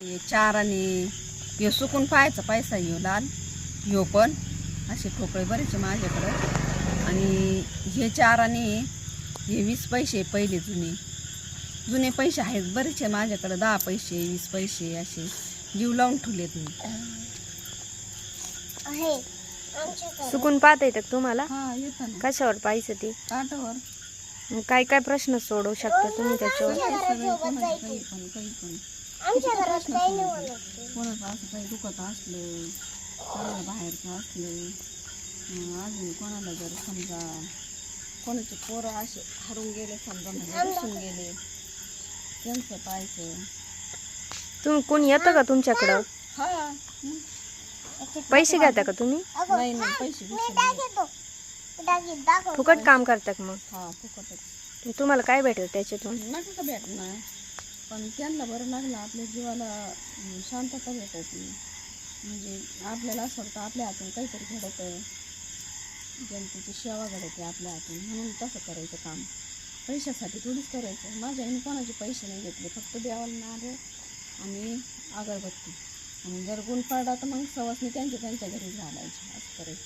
हे चार आणि हे सुकून पाहायचा पैसा येऊ लाल ह्यो पण असे ठोकळे बरेच माझ्याकडं आणि हे चार आणि हे 20 पैसे पहिले जुने पैसे आहेत बरेच माझ्याकडं 10 पैसे 20 पैसे असे जीव लावून ठेवलेत मी सुकून पाहता येतं तुम्हाला? हा येतं ना. कशावर पाहिजे ती काठावर काय काय प्रश्न सोडवू शकता तुम्ही त्याच्यावर? काही पण कोणाचं असं काही दुखत असलं कोणाला बाहेरचं असलं अजून कोणाला जर समजा कोणाचे पोरं असे हरून गेले समजा म्हणजे दिसून गेले त्यांचं पाहायचं. तुम्ही कोणी येतं का तुमच्याकडं? हा पैसे घेता का तुम्ही? नाही नाही पैसे फुकट काम करता का मग? हा फुकटच. तुम्हाला काय भेटतं त्याच्यातून? नका का भेटणार पण त्यांना बरं लागलं आपल्या जीवाला शांतता भेटायची म्हणजे आपल्याला असं वाटतं आपल्या हातून काहीतरी घडतं जनतेची सेवा घडते आपल्या हातून म्हणून तसं करायचं काम. पैशासाठी थोडीच करायचं. माझ्या आईने कोणाचे पैसे नाही घेतले फक्त देवाला नारळ आणि अगरबत्ती आणि जर गुण पडला तर मग सवासनी त्यांच्या घरी घालायचे असं करायचं.